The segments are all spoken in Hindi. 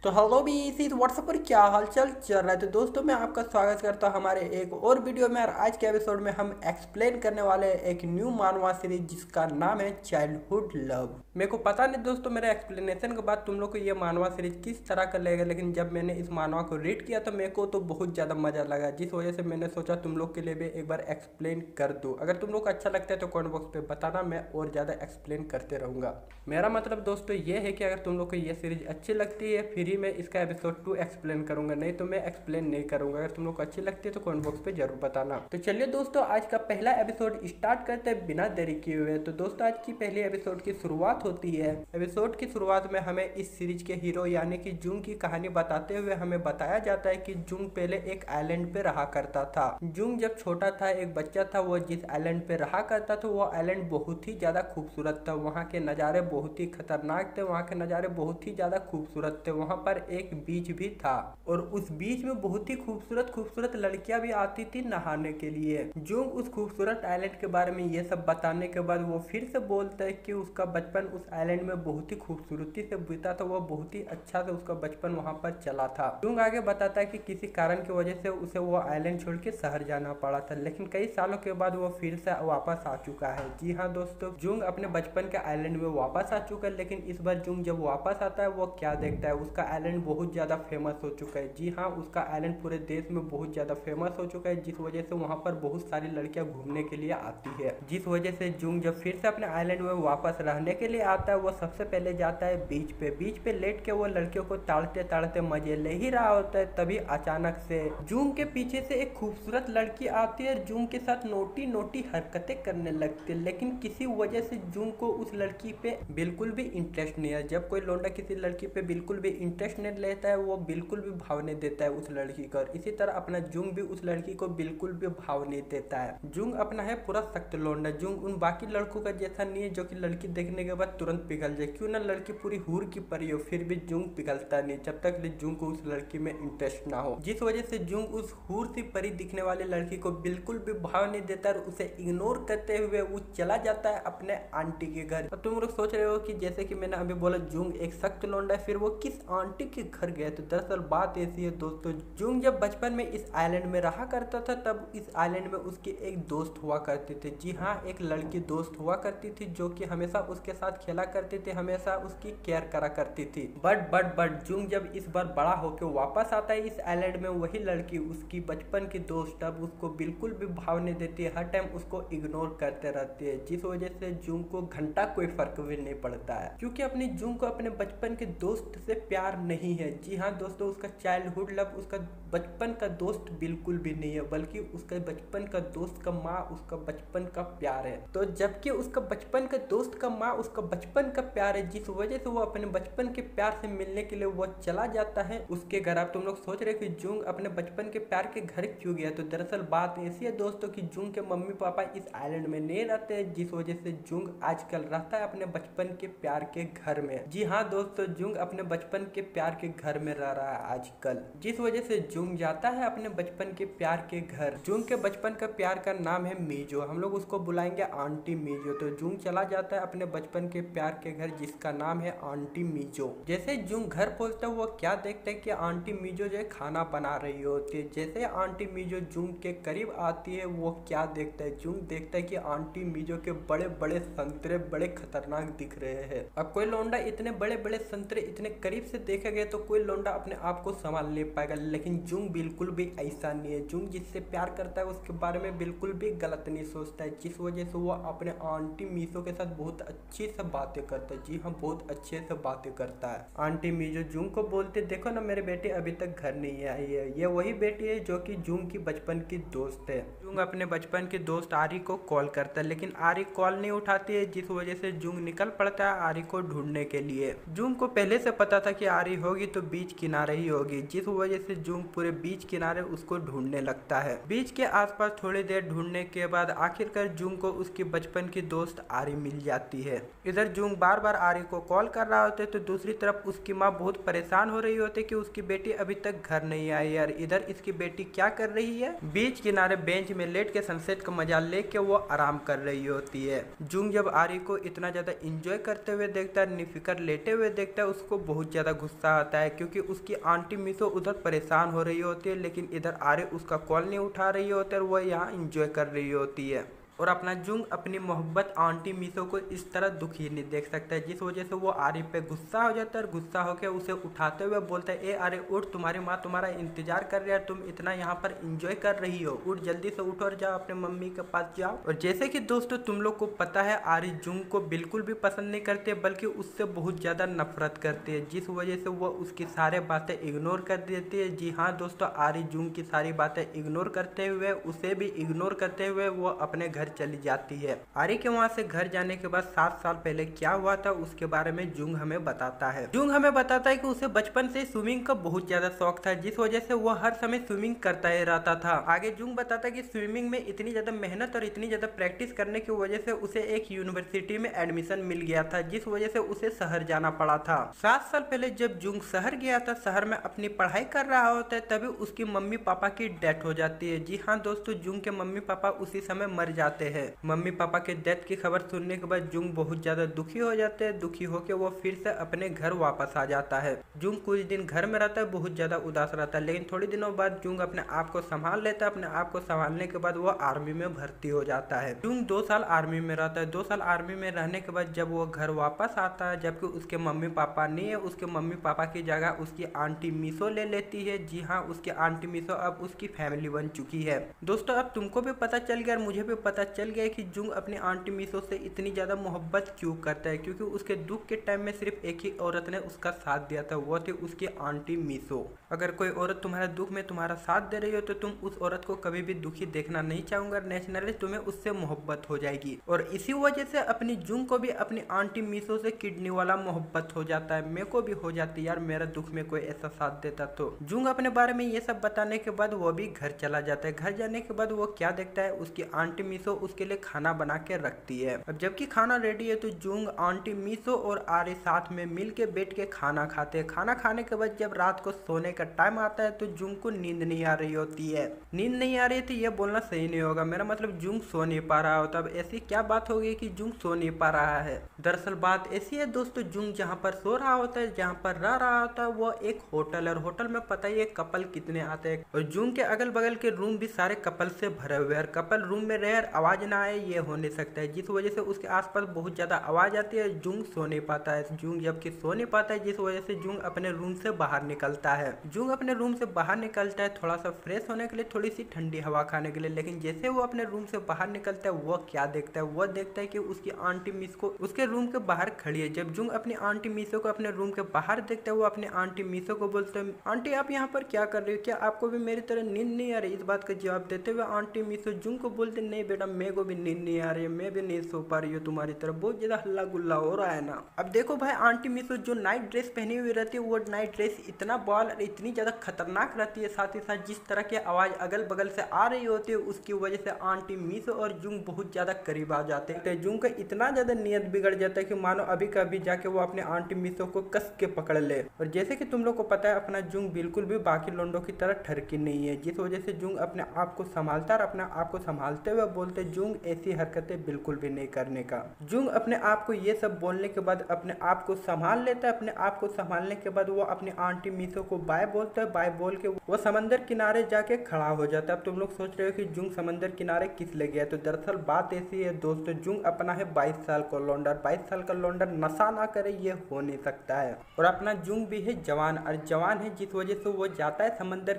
तो हेलो भी इसी व्हाट्सएप पर क्या हालचाल चल रहा है। तो दोस्तों मैं आपका स्वागत करता हूं हमारे एक और वीडियो में। और आज के एपिसोड में हम एक्सप्लेन करने वाले हैं एक न्यू मानवा सीरीज जिसका नाम है चाइल्डहुड लव। मेरे को पता नहीं दोस्तों, मेरे एक्सप्लेनेशन के बाद तुम लोग को ये मानवा सीरीज किस तरह का लगेगा, लेकिन जब मैंने इस मानवा को रीड किया तो मेरे को तो बहुत ज़्यादा मज़ा लगा, जिस वजह से मैंने सोचा तुम लोग के लिए भी एक बार एक्सप्लेन कर दूँ। अगर तुम लोग को अच्छा लगता है तो कमेंट बॉक्स पे बताना, मैं और ज़्यादा एक्सप्लेन करते रहूँगा। मेरा मतलब दोस्तों ये है कि अगर तुम लोग को ये सीरीज अच्छी लगती है फ्री में इसका एपिसोड 2 एक्सप्लेन करूंगा, नहीं तो मैं एक्सप्लेन नहीं करूंगा। अगर तुम लोग को अच्छी लगती है तो कमेंट बॉक्स पे जरूर बताना। तो चलिए दोस्तों आज का पहला एपिसोड स्टार्ट करते हैं बिना देरी किए हुए। तो दोस्तों आज की पहली एपिसोड की शुरुआत होती है। एपिसोड की शुरुआत में हमें इस सीरीज के हीरो यानी कि जुंग की कहानी बताते हुए हमें बताया जाता है कि जुंग पहले एक आइलैंड पे रहा करता था। जुंग जब छोटा था, एक बच्चा था, वो जिस आइलैंड पे रहा करता था वो आइलैंड बहुत ही ज्यादा खूबसूरत था। वहाँ के नज़ारे बहुत ही खतरनाक थे, वहाँ के नज़ारे बहुत ही ज्यादा खूबसूरत थे। वहाँ पर एक बीच भी था और उस बीच में बहुत ही खूबसूरत खूबसूरत लड़कियां भी आती थी नहाने के लिए। जुंग उस खूबसूरत आइलैंड के बारे में ये सब बताने के बाद वो फिर से बोलता है कि उसका बचपन उस आइलैंड में बहुत ही खूबसूरती से बीता था, वो बहुत ही अच्छा से उसका बचपन वहाँ पर चला था। जुंग आगे बताता है कि किसी कारण की वजह से उसे वो आइलैंड छोड़ के शहर जाना पड़ा था, लेकिन कई सालों के बाद वो फिर से वापस आ चुका है। जी हाँ दोस्तों, जुंग अपने बचपन के आइलैंड में वापस आ चुका है, लेकिन इस बार जुंग जब वापस आता है वो क्या देखता है, उसका आइलैंड बहुत ज्यादा फेमस हो चुका है। जी हाँ, उसका आइलैंड पूरे देश में बहुत ज्यादा फेमस हो चुका है, जिस वजह से वहाँ पर बहुत सारी लड़कियां घूमने के लिए आती है। जिस वजह से जुंग जब फिर से अपने आइलैंड में वापस रहने के लिए आता है वो सबसे पहले जाता है बीच पे। बीच पे लेट के वो लड़कियों को ताड़ते ताड़ते मजे ले ही रहा होता है, तभी अचानक से जुंग के पीछे से एक खूबसूरत लड़की आती है, जुंग के साथ नोटी नोटी हरकतें करने लगती है। लेकिन किसी वजह से जुंग को उस लड़की पे बिल्कुल भी इंटरेस्ट नहीं है। जब कोई लौंडा किसी लड़की पे बिल्कुल भी इंटरेस्ट नहीं लेता है वो बिल्कुल भी भाव नहीं देता है उस लड़की को। और इसी तरह अपना जुंग भी उस लड़की को बिल्कुल भी भाव नहीं देता है। जुंग अपना है पूरा सख्त लौंडा। जुंग उन बाकी लड़कों का जैसा नहीं है जो कि लड़की देखने के बाद तुरंत पिघल जाए। क्यों ना लड़की पूरी हूर की परी हो, फिर भी जुंग पिघलता नहीं जब तक जुंग को उस लड़की में इंटरेस्ट ना हो। जिस वजह से जुंग उस हूर सी परी दिखने वाली लड़की को बिल्कुल भी भाव नहीं देता और उसे इग्नोर करते हुए वो चला जाता है अपने आंटी के घर। और तुम लोग सोच रहे हो कि जैसे कि मैंने अभी बोला जुंग एक सख्त लौंडा है, फिर वो किस आंटी के घर गया। तो दरअसल बात ऐसी है दोस्तों, जुंग जब बचपन में इस आइलैंड में रहा करता था तब इस आइलैंड में उसकी एक दोस्त हुआ करती थी। जी हाँ, एक लड़की दोस्त हुआ करती थी जो कि हमेशा उसके साथ खेला करती थी, हमेशा उसकी केयर करा करती थी। बट जुंग जब इस बार बड़ा होकर वापस आता है इस आइलैंड में, वही लड़की उसकी बचपन की दोस्त अब उसको बिल्कुल भी भाव नहीं देती है, हर टाइम उसको इग्नोर करते रहती है। जिस वजह से जुंग को घंटा कोई फर्क भी नहीं पड़ता है, क्योंकि अपनी जुंग को अपने बचपन के दोस्त से प्यार नहीं है। जी हाँ दोस्तों, उसका चाइल्डहुड लव उसका बचपन का दोस्त बिल्कुल भी नहीं है, बल्कि उसका बचपन का दोस्त का माँ उसका बचपन का प्यार है। तो जबकि उसका बचपन का दोस्त का माँ उसका बचपन का प्यार है, जिस वजह से वो अपने बचपन के प्यार से मिलने के लिए वो चला जाता है उसके घर। अब तुम लोग सोच रहे कि जुंग अपने बचपन के प्यार के घर क्यों गया, तो दरअसल बात ऐसी है दोस्तों कि जुंग के मम्मी पापा इस आइलैंड में नहीं रहते, जिस वजह से जुंग आजकल रहता है अपने बचपन के प्यार के घर में। जी हाँ दोस्तों, जुंग अपने बचपन के प्यार के घर में रह रहा है आजकल, जिस वजह से जुंग जाता है अपने बचपन के प्यार के घर। जुंग के बचपन का प्यार का नाम है मीजो, हम लोग उसको बुलाएंगे आंटी मीजो। तो जुंग चला जाता है अपने बचपन के प्यार के घर जिसका नाम है आंटी मीजो। जैसे जुंग घर पहुंचता है वो क्या देखता है कि आंटी मीजो जो है खाना बना रही होती है। जैसे आंटी मीजो जुंग के करीब आती है वो क्या देखता है, जुंग देखता है कि आंटी मीजो के बड़े बड़े संतरे बड़े खतरनाक दिख रहे हैं। अब कोई लौंडा इतने बड़े बड़े संतरे इतने करीब से देखेगा तो कोई लौंडा अपने आप को संभाल ले पाएगा, लेकिन जुंग बिल्कुल भी ऐसा नहीं है। जुंग जिससे प्यार करता है उसके बारे में बिल्कुल भी गलत नहीं सोचता है, जिस वजह से वो अपने आंटी मीजो के साथ बहुत अच्छी से बातें करता है। जी हाँ, बहुत अच्छे से बातें करता है। आंटी मीजो जुंग को बोलते देखो ना मेरे बेटे अभी तक घर नहीं आई है, ये वही बेटी है जो कि जुंग की बचपन की दोस्त है। जुंग अपने बचपन की दोस्त आरी को कॉल करता है, लेकिन आरी कॉल नहीं उठाती है, जिस वजह से जुंग निकल पड़ता है आरी को ढूंढने के लिए। जुंग को पहले से पता था कि आरी होगी तो बीच किनारे ही होगी, जिस वजह से जुंग पूरे बीच किनारे उसको ढूंढने लगता है। बीच के आसपास थोड़ी देर ढूंढने के बाद आखिरकार जुंग को उसकी बचपन की दोस्त आरी मिल जाती है। इधर जुंग बार बार आरी को कॉल कर रहा होता है तो दूसरी तरफ उसकी माँ बहुत परेशान हो रही होती है कि उसकी बेटी अभी तक घर नहीं आई है। इधर इसकी बेटी क्या कर रही है, बीच किनारे बेंच में लेट के सनसेट का मजा लेके वो आराम कर रही होती है। जुंग जब आरी को इतना ज्यादा एंजॉय करते हुए देखता है, निफिकर लेटे हुए देखता है, उसको बहुत ज्यादा गुस्सा आता है क्योंकि उसकी आंटी मिसो उधर परेशान हो रही होती है, लेकिन इधर आरी उसका कॉल नहीं उठा रही होती है और वह यहाँ एंजॉय कर रही होती है। और अपना जुंग अपनी मोहब्बत आंटी मिसो को इस तरह दुखी नहीं देख सकता है, जिस वजह से वो आरी पे गुस्सा हो जाता है और गुस्सा होकर उसे उठाते हुए बोलता है, ए आरे उठ, तुम्हारी माँ तुम्हारा इंतजार कर रही है, तुम इतना यहाँ पर एंजॉय कर रही हो, उठ जल्दी से उठो और जाओ अपने मम्मी के पास जाओ। और जैसे कि दोस्तों तुम लोग को पता है, आरी जुंग को बिल्कुल भी पसंद नहीं करती है, बल्कि उससे बहुत ज्यादा नफरत करती है, जिस वजह से वो उसकी सारे बातें इग्नोर कर देती है। जी हाँ दोस्तों, आरी जुंग की सारी बातें इग्नोर करते हुए, उसे भी इग्नोर करते हुए वो अपने घर चली जाती है। आरी के वहां से घर जाने के बाद 7 साल पहले क्या हुआ था उसके बारे में जुंग हमें बताता है। जुंग हमें बताता है कि उसे बचपन से स्विमिंग का बहुत ज्यादा शौक था, जिस वजह से वो हर समय स्विमिंग करता ही रहता था। आगे जुंग बताता है कि स्विमिंग में इतनी ज्यादा मेहनत और इतनी ज्यादा प्रैक्टिस करने की वजह से उसे एक यूनिवर्सिटी में एडमिशन मिल गया था, जिस वजह से उसे शहर जाना पड़ा था। 7 साल पहले जब जुंग शहर गया था, शहर में अपनी पढ़ाई कर रहा होता है, तभी उसकी मम्मी पापा की डेथ हो जाती है। जी हाँ दोस्तों, जुंग के मम्मी पापा उसी समय मर जाते हैं। मम्मी पापा के डेथ की खबर सुनने के बाद जुंग बहुत ज्यादा दुखी हो जाते हैं। दुखी होकर वो फिर से अपने घर वापस आ जाता है। जुंग कुछ दिन घर में रहता है, बहुत ज्यादा उदास रहता है, लेकिन थोड़ी दिनों बाद जुंग अपने आप को संभाल लेता है। अपने आप को संभालने के बाद वो आर्मी में भर्ती हो जाता है। जुंग 2 साल आर्मी में रहता है। 2 साल आर्मी में रहने के बाद जब वो घर वापस आता है, जबकि उसके मम्मी पापा नहीं है, उसके मम्मी पापा की जगह उसकी आंटी मिसो ले लेती है। जी हाँ, उसकी आंटी मिसो अब उसकी फैमिली बन चुकी है। दोस्तों अब तुमको भी पता चल गया और मुझे भी पता चल गया कि जुंग अपनी आंटी मिसो से इतनी ज्यादा मोहब्बत क्यों करता है, क्योंकि उसके दुख के टाइम में सिर्फ एक ही औरत ने उसका साथ दिया था, वो थी उसकी आंटी मिसो। अगर कोई औरत तुम्हारे दुख में तुम्हारा साथ दे रही हो तो तुम उस औरत को कभी भी दुखी देखना नहीं चाहूंगा, नेचुरली तुम्हें उससे मोहब्बत हो जाएगी। और इसी वजह से अपनी जुंग को भी अपनी आंटी मिसो से किडनी वाला मोहब्बत हो जाता है। मेरे को भी हो जाती यार, मेरा दुख में कोई ऐसा साथ देता तो। जुंग अपने बारे में ये सब बताने के बाद वो भी घर चला जाता है। घर जाने के बाद वो क्या देखता है, उसकी आंटी मिसो उसके लिए खाना बना के रखती है। अब जबकि खाना रेडी है तो जुंग, आंटी मिसो और आरी साथ में मिल के बैठ के खाना खाते हैं। खाना खाने के बाद जब रात को सोने का टाइम आता है तो जुंग को नींद नहीं आ रही होती है। नींद नहीं आ रही थी ये बोलना सही नहीं होगा, मेरा मतलब जुंग सो नहीं पा रहा होता। अब ऐसी क्या बात हो गई कि जुंग सो नहीं पा रहा है? दरअसल बात ऐसी है दोस्तों, जुंग जहाँ पर सो रहा होता है, जहाँ पर रह रहा होता है, वो एक होटल है। और होटल में पता ही है कपल कितने आते हैं, और जुंग के अगल बगल के रूम भी सारे कपल से भरे हुए हैं। कपल रूम में रहे आवाज ना आए ये हो नहीं सकता है, जिस वजह से उसके आसपास बहुत ज्यादा आवाज आती है। जुंग सो नहीं पाता है। जुंग जबकि सो नहीं पाता है, जिस वजह से जुंग अपने रूम से बाहर निकलता है। जुंग अपने रूम से बाहर निकलता है थोड़ा सा फ्रेश होने के लिए, थोड़ी सी ठंडी हवा खाने के लिए, लेकिन जैसे वो अपने रूम से बाहर निकलता है वो क्या देखता है, वो देखता है कि उसकी आंटी मिसो उसके रूम के बाहर खड़ी है। जब जुंग अपनी आंटी मिसो को अपने रूम के बाहर देखता है, वो अपनी आंटी मिसो को बोलते हैं, आंटी आप यहाँ पर क्या कर रही हो, क्या आपको भी मेरी तरह नींद नहीं आ रही? इस बात का जवाब देते हुए आंटी मिसो जुंग को बोलते, नहीं बेटा मेरे को भी नींद नहीं आ रही है, मैं भी नहीं सो पा रही हूँ तुम्हारी तरह, बहुत ज्यादा हल्ला गुल्ला हो रहा है ना। अब देखो भाई, आंटी मिसो जो नाइट ड्रेस पहनी हुई रहती है, वो नाइट ड्रेस इतना बॉल और इतनी ज्यादा खतरनाक रहती है, साथ ही साथ जिस तरह की आवाज अगल बगल से आ रही होती है उसकी वजह से आंटी मिसो और जुंग बहुत ज्यादा करीब आ जाते हैं। जुंग का इतना ज्यादा नियत बिगड़ जाता है कि मानो अभी का अभी जाके वो अपने आंटी मिसो को कस के पकड़ ले। और जैसे कि तुम लोग को पता है, अपना जुंग बिल्कुल भी बाकी लोंडों की तरह ठरकी नहीं है, जिस वजह से जुंग अपने आप को संभालता और अपने आप को संभालते हुए बोलते, जुंग ऐसी हरकतें बिल्कुल भी नहीं करने का। जुंग अपने आप को ये सब बोलने के बाद अपने आप को संभाल लेता है। अपने आप को संभालने के बाद वो अपनी आंटी मिसो को बाय बोलता है। बाय बोल के वो समंदर किनारे जाके खड़ा हो जाता है। अब तुम लोग सोच रहे हो कि जुंग समंदर किनारे किस ले गया, तो दरअसल बात ऐसी है दोस्तों, जुंग अपना है 22 साल का लौंडा। 22 साल का लौंडा नशा ना करे ये हो नहीं सकता है। और अपना जुंग भी है जवान, और जवान है जिस वजह से वो जाता है समंदर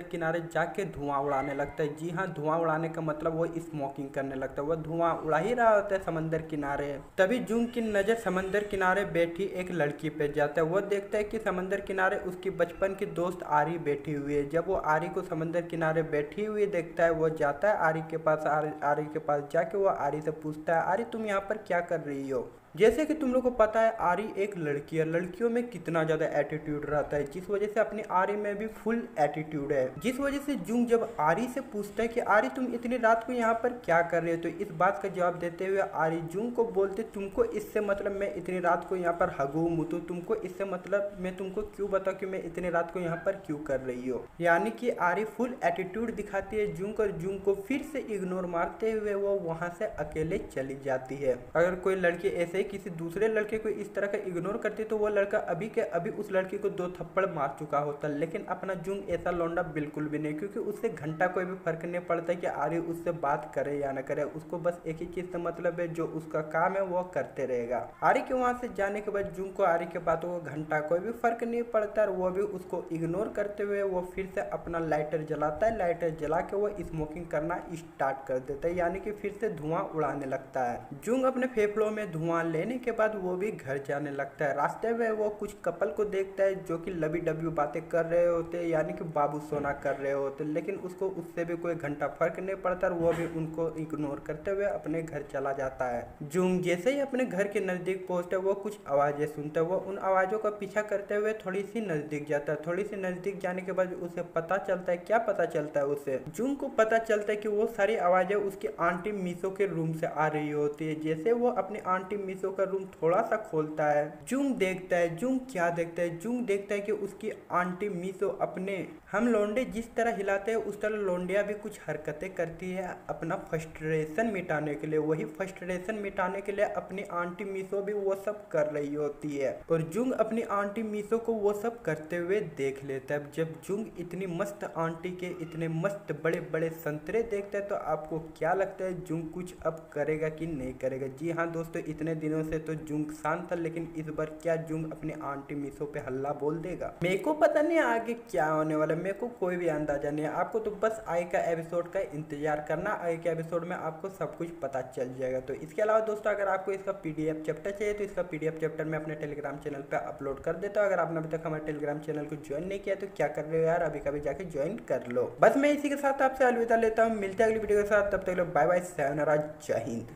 किनारे जाके धुआं उड़ाने लगता है। जी हाँ, धुआं उड़ाने का मतलब वो स्मोकिंग करने लगता है। वो धुआं उड़ा ही रहा होता है समंदर किनारे। तभी जुंग की नजर समंदर किनारे बैठी एक लड़की पे जाता है। वो देखता है कि समंदर किनारे उसकी बचपन की दोस्त आरी बैठी हुई है। जब वो आरी को समंदर किनारे बैठी हुई देखता है, वो जाता है आरी के पास। आरी के पास जाके वो आरी से पूछता है, आरी तुम यहाँ पर क्या कर रही हो? जैसे कि तुम लोग को पता है आरी एक लड़की है, लड़कियों में कितना ज्यादा एटीट्यूड रहता है, जिस वजह से अपनी आरी में भी फुल एटीट्यूड है। जिस वजह से जुंग जब आरी से पूछता है कि आरी तुम इतनी रात को यहाँ पर क्या कर रहे हो, तो इस बात का जवाब देते हुए आरी जुंग को बोलते तुमको इससे मतलब मैं इतनी रात को यहाँ पर हगू मुतू, तुमको इससे मतलब मैं तुमको क्यों बताऊँ कि मैं इतनी रात को यहाँ पर क्यों कर रही हो। यानी कि आरी फुल एटीट्यूड दिखाती है जुंग और जुंग को फिर से इग्नोर मारते हुए वो वहां से अकेले चली जाती है। अगर कोई लड़की ऐसे ही किसी दूसरे लड़के को इस तरह का इग्नोर करती तो वो लड़का अभी के अभी उस लड़की को 2 थप्पड़ मार चुका होता, लेकिन अपना जुंग ऐसा लौंडा बिल्कुल भी नहीं, क्योंकि उससे घंटा कोई भी फर्क नहीं पड़ता कि आरी उससे बात करे या ना करे, उसको बस एक ही चीज से मतलब है, जो उसका काम है वो करते रहेगा। आरी के वहां से जाने के बाद जुंग को आरी के बातों को घंटा कोई भी फर्क नहीं पड़ता और वो भी उसको इग्नोर करते हुए वो फिर से अपना लाइटर जलाता है। लाइटर जला के वो स्मोकिंग करना स्टार्ट कर देता है, यानी कि फिर से धुआं उड़ाने लगता है। जुंग अपने फेफड़ों में धुआं लेने के बाद वो भी घर जाने लगता है। रास्ते में वो कुछ कपल को देखता है जो कि लबी डबी बातें कर रहे होते हैं, यानी कि बाबू सोना कर रहे होते, लेकिन उसको उससे भी कोई घंटा फर्क नहीं पड़ता और वो भी उनको इग्नोर करते हुए अपने घर चला जाता है। जुंग जैसे ही अपने घर के नजदीक पहुंचता है वो कुछ आवाजें सुनता है, वो उन आवाजों का पीछा करते हुए थोड़ी सी नजदीक जाता है। थोड़ी सी नजदीक जाने के बाद उसे पता चलता है, क्या पता चलता है उसे, जुंग को पता चलता है कि वो सारी आवाजें उसकी आंटी मीसो के रूम से आ रही होती है। जैसे वो अपनी आंटी मीसो का रूम थोड़ा सा खोलता है, जुंग देखता है, जुंग क्या देखता है, जुंग देखता है कि उसकी आंटी मीसो अपने हम लौंडे जिस तरह हिलाते हैं उस तरह लौंडिया भी कुछ हरकतें करती है अपना फ्रस्ट्रेशन मिटाने के लिए। वही फ्रस्ट्रेशन मिटाने के लिए अपनी आंटी मीसो भी वो सब कर रही होती है और जुंग अपनी आंटी मीसो को वो सब करते हुए देख लेता है। जब जुंग इतनी मस्त आंटी के इतने मस्त बड़े बड़े संतरे देखता है तो आपको क्या लगता है जुंग कुछ अब करेगा कि नहीं करेगा? जी हाँ दोस्तों, इतने दिनों से तो जुंग शांत था, लेकिन इस बार क्या जुंग अपनी आंटी मीसो पे हल्ला बोल देगा? मेरे को पता नहीं आगे क्या होने वाला, मेरे को कोई भी अंदाजा नहीं है। आपको तो बस आगे का एपिसोड का इंतजार करना, आगे के एपिसोड में आपको सब कुछ पता चल जाएगा। तो इसके अलावा दोस्तों अगर आपको इसका पीडीएफ चैप्टर चाहिए तो इसका पीडीएफ चैप्टर मैं अपने टेलीग्राम चैनल पे अपलोड कर देता हूँ। अगर आपने अभी तक हमारे टेलीग्राम चैनल को ज्वाइन नहीं किया तो क्या कर रहे हो यार, अभी कभी जाके ज्वाइन कर लो। बस मैं इसी के साथ आपसे अलविदा लेता हूँ, मिलते हैं अगली वीडियो के साथ, तब तक लोग बाय बाय, sayonara, जय हिंद।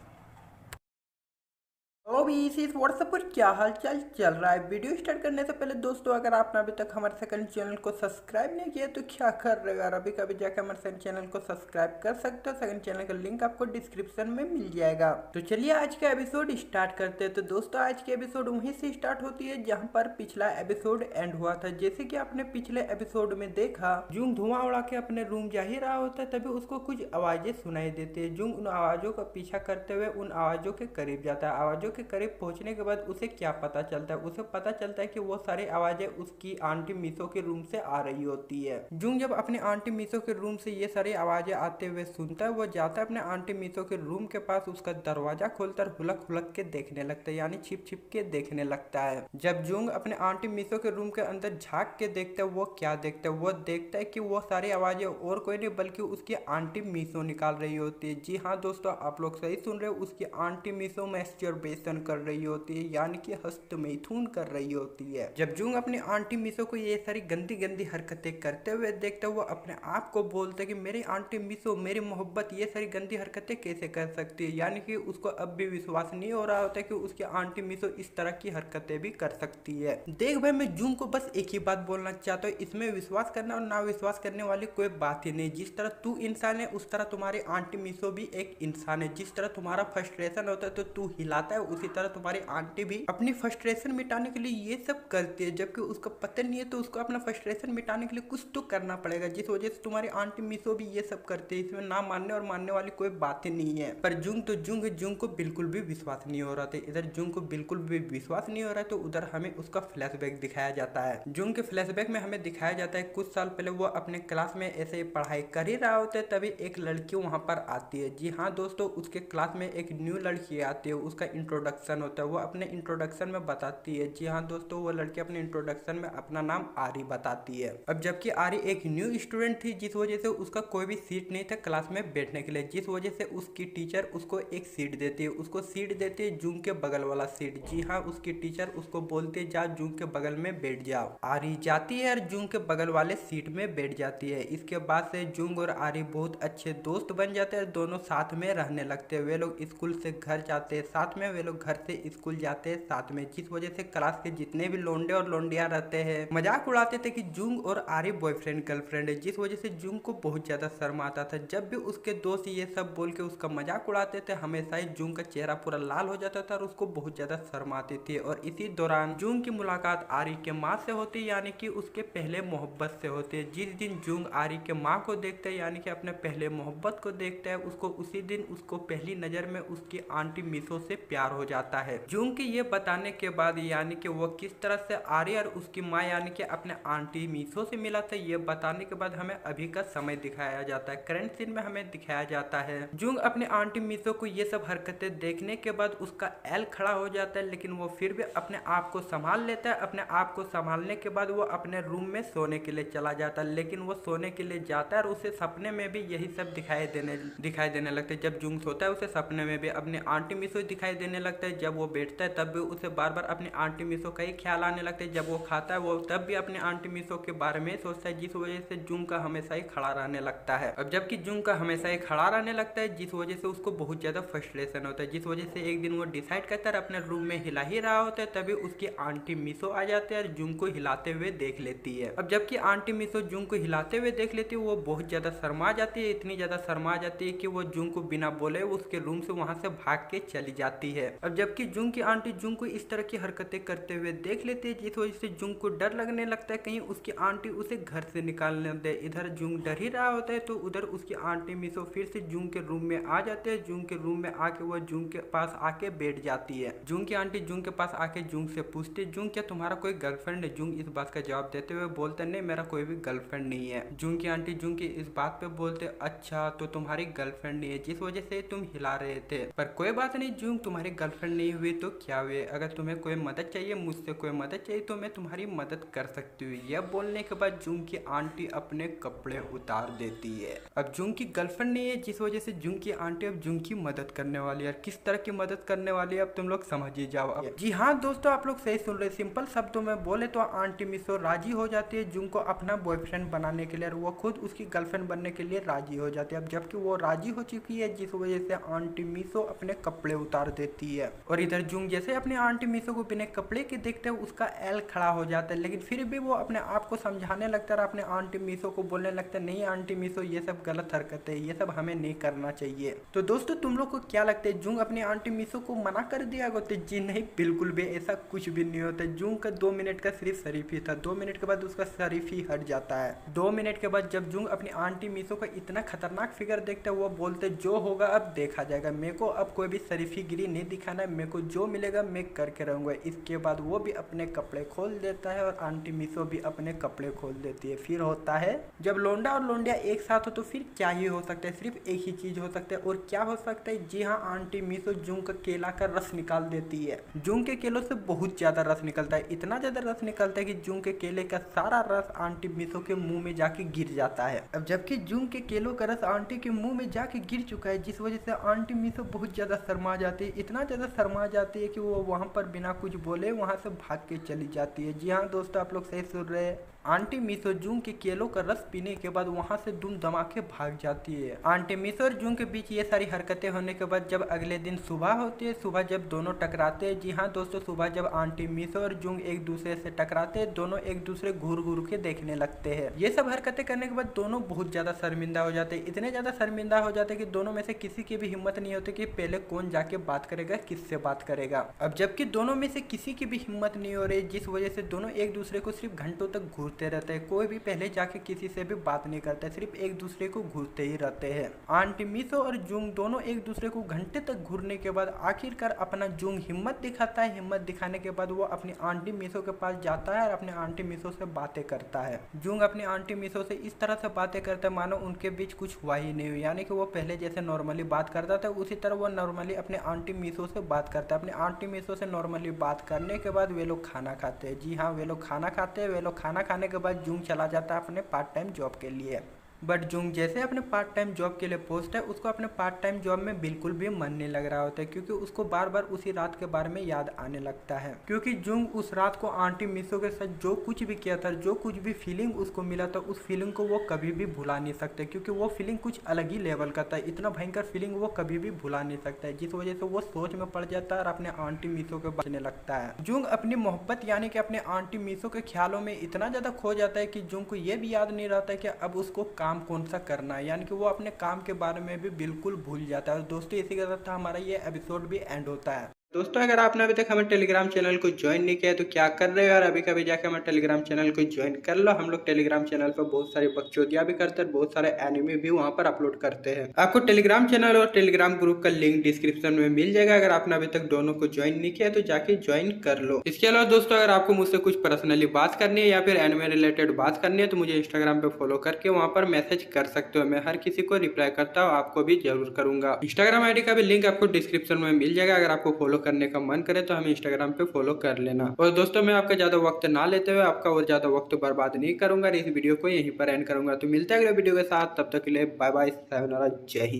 अभी इस व्हाट्सएप पर क्या हालचाल चल रहा है? वीडियो स्टार्ट करने से पहले दोस्तों अगर आपने अभी तक हमारे सेकंड चैनल को सब्सक्राइब नहीं किया तो क्या कर रहे हो यार, अभी कभी जाकर हमारे सेकंड चैनल को सब्सक्राइब कर सकते हो। सेकंड चैनल का लिंक आपको डिस्क्रिप्शन में मिल जाएगा। तो चलिए आज का एपिसोड स्टार्ट करते हैं। तो दोस्तों आज की एपिसोड वहीं से स्टार्ट होती है जहाँ पर पिछला एपिसोड एंड हुआ था। जैसे कि आपने पिछले एपिसोड में देखा, जुंग धुआं उड़ा के अपने रूम जा ही रहा होता है, तभी उसको कुछ आवाजें सुनाई देती है। जुंग उन आवाजों का पीछा करते हुए उन आवाजों के करीब जाता है। आवाजों के करीब पहुंचने के बाद उसे क्या पता चलता है? उसे पता चलता है कि वो सारी आवाजें उसकी आंटी मीसो के रूम से आ रही होती है। जुंग जब अपने आंटी मीसो के रूम से ये सारी आवाजें आते हुए सुनता है, वो जाता है अपने आंटी मीसो के रूम के पास, उसका दरवाजा खोलता है, हुलक हुलक के देखने लगता है, यानी छिप छिप के देखने लगता है। जब जुंग अपने आंटी मीसो के रूम के अंदर झांक के देखता है, वो क्या देखता है? वो देखता है कि वो सारी आवाजें और कोई नहीं बल्कि उसकी आंटी मीसो निकाल रही होती है। जी हाँ दोस्तों, आप लोग सही सुन रहे हो, उसकी आंटी मीसो मैस्टरबेशन कर रही होती है, यानी कि हस्त मैथुन कर रही होती है। जब जुंग अपनी आंटी मीसो को ये सारी गंदी गंदी हरकतें करते हुए देखता है, वो अपने आप को बोलता है कि मेरी आंटी मीसो, मेरी मोहब्बत ये सारी गंदी हरकतें कैसे कर सकती है? यानी कि उसको अब भी विश्वास नहीं हो रहा होता कि उसकी आंटी मीसो इस तरह की हरकतें भी कर सकती है। देख भाई, मैं जुंग को बस एक ही बात बोलना चाहता हूँ, इसमें विश्वास करना और ना विश्वास करने वाली कोई बात ही नहीं। जिस तरह तू इंसान है उस तरह तुम्हारी आंटी मीसो भी एक इंसान है। जिस तरह तुम्हारा फ्रस्ट्रेशन होता है तो तू हिलाता है, उसी तरह तुम्हारी आंटी भी अपनी फ्रस्ट्रेशन मिटाने के लिए ये सब करती है। जबकि उसका पता नहीं है तो उसको अपना फ्रस्ट्रेशन मिटाने के लिए कुछ तो करना पड़ेगा, जिस वजह से तुम्हारी आंटी मीसो भी ये सब करती है। इसमें ना मानने और मानने वाली कोई बात ही नहीं है। पर जुंग को बिल्कुल भी विश्वास नहीं हो रहा था। इधर जुंग को बिल्कुल भी विश्वास नहीं हो रहा है तो उधर हमें उसका फ्लैशबैक दिखाया जाता है। जुंग के फ्लैशबैक में हमें दिखाया जाता है कुछ साल पहले वो अपने क्लास में ऐसे ही पढ़ाई कर ही रहा होता है, तभी एक लड़की वहां पर आती है। जी हाँ दोस्तों, उसके क्लास में एक न्यू लड़की आती है, उसका इंट्रोडक्शन होता है। वो अपने इंट्रोडक्शन में बताती है, जी हाँ दोस्तों, वो लड़की अपने इंट्रोडक्शन में अपना नाम आरी बताती है। अब जबकि आरी एक न्यू स्टूडेंट थी, जिस वजह से उसका कोई भी सीट नहीं था क्लास में बैठने के लिए, जिस वजह से उसकी टीचर उसको एक सीट देती है। उसको सीट देती है जुंग के बगल वाला सीट। जी हाँ, उसकी टीचर उसको बोलती है जा जुंग के बगल में बैठ जाओ। आरी जाती है और जुंग के बगल वाले सीट में बैठ जाती है। इसके बाद से जुंग और आरी बहुत अच्छे दोस्त बन जाते हैं, दोनों साथ में रहने लगते हैं। वे लोग स्कूल से घर जाते हैं साथ में, वे लोग घर से स्कूल जाते हैं साथ में, जिस वजह से क्लास के जितने भी लोंडे और लोंडिया रहते हैं मजाक उड़ाते थे कि जुंग और आरी बॉयफ्रेंड गर्लफ्रेंड है, जिस वजह से जुंग को बहुत ज्यादा शर्म आता था। जब भी उसके दोस्त ये सब बोल के उसका मजाक उड़ाते थे हमेशा ही जुंग का चेहरा पूरा लाल हो जाता था और उसको बहुत ज्यादा शर्म आती थी। और इसी दौरान जुंग की मुलाकात आरी के माँ से होती, यानी कि उसके पहले मोहब्बत से होती है। जिस दिन जुंग आरी के माँ को देखते हैं, यानी कि अपने पहले मोहब्बत को देखते हैं, उसको उसी दिन उसको पहली नजर में उसकी आंटी मिसो से प्यार हो जाता है। जुंग के ये बताने के बाद यानी कि वो किस तरह से आरी और उसकी माँ यानी कि अपने आंटी मिसो से मिला था, ये बताने के बाद हमें अभी का समय दिखाया जाता है। करंट सीन में हमें दिखाया जाता है जुंग अपने आंटी मिसो को ये सब हरकतें देखने के बाद उसका एल खड़ा हो जाता है, लेकिन वो फिर भी अपने आप को संभाल लेता है। अपने आप को संभालने के बाद वो अपने रूम में सोने के लिए चला जाता है, लेकिन वो सोने के लिए जाता है और उसे सपने में भी यही सब दिखाई देने लगता है। जब जुंग सोता है उसे सपने में भी अपनी आंटी मिसो दिखाई देने लगता है। जब वो बैठता है तब भी उसे बार बार अपनी आंटी मिसो का ही ख्याल आने लगता है। जब वो खाता है वो तब भी अपनी आंटी मिसो के बारे में सोचता है, जिस वजह से जुंग का हमेशा ही खड़ा रहने लगता है। अब जबकि जुंग का हमेशा ही खड़ा रहने लगता है, जिस वजह से उसको बहुत ज्यादा फ्रस्ट्रेशन होता है, जिस वजह से एक दिन वो डिसाइड करता है अपने रूम में हिला ही रहा होता है, तभी उसकी आंटी मिसो आ जाती है और जुंग को हिलाते हुए देख लेती है। अब जबकि आंटी मिसो जुंग को हिलाते हुए देख लेती है वो बहुत ज्यादा शर्मा जाती है, इतनी ज्यादा शर्मा जाती है कि वो जुंग को बिना बोले उसके रूम से वहां से भाग के चली जाती है। अब जबकि जुंग की आंटी जुंग को इस तरह की हरकतें करते हुए देख लेती है, जिस वजह से जुंग को डर लगने लगता है कहीं उसकी आंटी उसे घर से निकालने दे। इधर जुंग डर ही रहा होता है तो उधर उसकी आंटी मिसो फिर से जुंग के रूम में आ जाते हैं। जुंग के रूम में आके वो जुंग के पास आके बैठ जाती है। जुंग की आंटी जुंग के पास आके जुंग से पूछती है, जुंग क्या तुम्हारा कोई गर्लफ्रेंड है? जुंग इस बात का जवाब देते हुए बोलते नहीं मेरा कोई भी गर्लफ्रेंड नहीं है। जुंग की आंटी जुंग की इस बात पे बोलते अच्छा तो तुम्हारी गर्लफ्रेंड नहीं है, जिस वजह से तुम हिला रहे थे, पर कोई बात नहीं जुंग तुम्हारी गर्लफ्रेंड नहीं हुई तो क्या हुए, अगर तुम्हें कोई मदद चाहिए मुझसे कोई मदद चाहिए तो मैं तुम्हारी मदद कर सकती हूँ। यह बोलने के बाद जुंग की आंटी अपने कपड़े उतार देती है। अब जुंग की गर्लफ्रेंड नहीं है, जिस वजह से जुंग की आंटी अब जुंग की मदद करने वाली है। किस तरह की मदद करने वाली है अब तुम लोग समझ ही जाओ। अब जी हाँ दोस्तों, आप लोग सही सुन रहे, सिंपल शब्दों में बोले तो आंटी मिसो राजी हो जाती है जुंग को अपना बॉयफ्रेंड बनाने के लिए और वो खुद उसकी गर्लफ्रेंड बनने के लिए राजी हो जाती है। अब जबकि वो राजी हो चुकी है, जिस वजह से आंटी मिसो अपने कपड़े उतार देती है और इधर जुंग जैसे अपने आंटी मिसो को बिना कपड़े के देखते हैं उसका एल खड़ा हो जाता है, लेकिन फिर भी वो अपने आप को समझाने लगता है और अपने आंटी मिसो को बोलने लगता है नहीं आंटी मिसो ये सब गलत हरकत है, ये सब हमें नहीं करना चाहिए। तो दोस्तों तुम लोग को क्या लगता है जुंग अपनी आंटी मिसो को मना कर दिया होता? जी नहीं, बिल्कुल भी ऐसा कुछ भी नहीं होता। जुंग का 2 मिनट का सिर्फ शरीफ ही था, 2 मिनट के बाद उसका शरीफ ही हट जाता है। 2 मिनट के बाद जब जुंग अपनी आंटी मिसो का इतना खतरनाक फिगर देखता है वो बोलते जो होगा अब देखा जाएगा, मेरे को अब कोई भी शरीफी गिरी नहीं दिखाना है, मेरे को जो मिलेगा मैं करके रहूंगा। इसके बाद वो भी अपने कपड़े खोल देता है और आंटी मिसो भी अपने कपड़े खोल देती है। फिर होता है जब लोंडा और लोंडिया एक साथ हो तो फिर क्या ही हो सकता है, सिर्फ एक ही चीज हो सकता है। और क्या हो सकता है? जी हाँ, आंटी मिसो जुंग का केला का रस निकाल देती है। जुंग के केलों से बहुत ज्यादा रस निकलता है, इतना ज्यादा रस निकलता है कि जुंग के केले का सारा रस आंटी मिसो के मुंह में जाके गिर जाता है। अब जबकि जुंग के केलों का रस आंटी के मुंह में जाके गिर चुका है, जिस वजह से आंटी मिसो बहुत ज्यादा शर्मा जाती है, इतना ज्यादा शर्मा जाती है कि वो वहां पर बिना कुछ बोले वहां से भाग के चली जाती है। जी हाँ दोस्तों, आप लोग सही सुन रहे हैं, आंटी मिसो जुंग के केलों का रस पीने के बाद वहां से दुम दमाके भाग जाती है। आंटी मिसो और जुंग के बीच ये सारी हरकतें होने के बाद जब अगले दिन सुबह होती है, सुबह जब दोनों टकराते हैं, जी हाँ दोस्तों, सुबह जब आंटी मिसो और जुंग एक दूसरे से टकराते हैं, दोनों एक दूसरे घूर घूर के देखने लगते हैं। ये सब हरकतें करने के बाद दोनों बहुत ज्यादा शर्मिंदा हो जाते हैं, इतने ज्यादा शर्मिंदा हो जाते हैं कि दोनों में से किसी की भी हिम्मत नहीं होती कि पहले कौन जाके बात करेगा, किससे बात करेगा। अब जबकि दोनों में से किसी की भी हिम्मत नहीं हो रही, जिस वजह से दोनों एक दूसरे को सिर्फ घंटों तक घूरते रहते हैं, कोई भी पहले जाके किसी से भी बात नहीं करता है, सिर्फ एक दूसरे को घूरते ही रहते हैं। आंटी मिसो और जुंग दोनों एक दूसरे को घंटे तक घूरने के बाद आखिरकार अपना जुंग हिम्मत दिखाता है। हिम्मत दिखाने के बाद वो अपनी आंटी मिसो के पास जाता है और अपने आंटी मिसो से बातें करता है। जुंग अपनी आंटी मिसो से इस तरह से बातें करता है मानो उनके बीच कुछ हुआ ही नहीं हुई, यानी कि वो पहले जैसे नॉर्मली बात करता था उसी तरह वो नॉर्मली अपने आंटी मिसो से बात करता है। अपने आंटी मिसो से नॉर्मली बात करने के बाद वे लोग खाना खाते हैं। जी हाँ, वे लोग खाना खाते हैं। वे लोग खाना खाने के बाद जुंग चला जाता है अपने पार्ट टाइम जॉब के लिए। बट जुंग जैसे अपने पार्ट टाइम जॉब के लिए पोस्ट है, उसको अपने पार्ट टाइम जॉब में बिल्कुल भी मन नहीं लग रहा होता है, क्योंकि उसको बार बार उसी रात के बारे में याद आने लगता है। क्योंकि जुंग उस रात को आंटी मिसो के साथ जो कुछ भी किया था, जो कुछ भी फीलिंग उसको मिला था, उस फीलिंग को वो कभी भी भुला नहीं सकते, क्योंकि वो फीलिंग कुछ अलग ही लेवल का था। इतना भयंकर फीलिंग वो कभी भी भुला नहीं सकता है, जिस वजह से वो सोच में पड़ जाता है और अपने आंटी मिसो के बचने लगता है। जुंग अपनी मोहब्बत यानी कि अपने आंटी मिसो के ख्यालों में इतना ज्यादा खो जाता है कि जुंग को ये भी याद नहीं रहता है कि अब उसको काम कौन सा करना है, यानी कि वो अपने काम के बारे में भी बिल्कुल भूल जाता है। दोस्तों, इसी के साथ हमारा ये एपिसोड भी एंड होता है। दोस्तों, अगर आपने अभी तक हमारे टेलीग्राम चैनल को ज्वाइन नहीं किया है तो क्या कर रहे हो यार, अभी कभी जाके हमारे टेलीग्राम चैनल को ज्वाइन कर लो। हम लोग टेलीग्राम चैनल पर बहुत सारी बकचोदियां भी करते हैं, बहुत सारे एनिमे भी वहां पर अपलोड करते हैं। आपको टेलीग्राम चैनल और टेलीग्राम ग्रुप का लिंक डिस्क्रिप्शन में मिल जाएगा। अगर आपने अभी तक दोनों को ज्वाइन नहीं किया तो जाके ज्वाइन कर लो। इसके अलावा दोस्तों, अगर आपको मुझसे कुछ पर्सनली बात करनी है या फिर एनिमे रिलेटेड बात करनी है तो मुझे इंस्टाग्राम पे फॉलो करके वहां पर मैसेज कर सकते हो। मैं हर किसी को रिप्लाई करता हूँ, आपको भी जरूर करूंगा। इंस्टाग्राम आईडी का भी लिंक आपको डिस्क्रिप्शन में मिल जाएगा। अगर आपको फॉलो करने का मन करे तो हमें इंस्टाग्राम पे फॉलो कर लेना। और दोस्तों, मैं आपका ज्यादा वक्त ना लेते हुए आपका और ज्यादा वक्त बर्बाद नहीं करूंगा, इस वीडियो को यहीं पर एंड करूंगा। तो मिलते हैं अगले वीडियो के साथ, तब तक के लिए बाय बाय, सायोनारा, जय हिंद।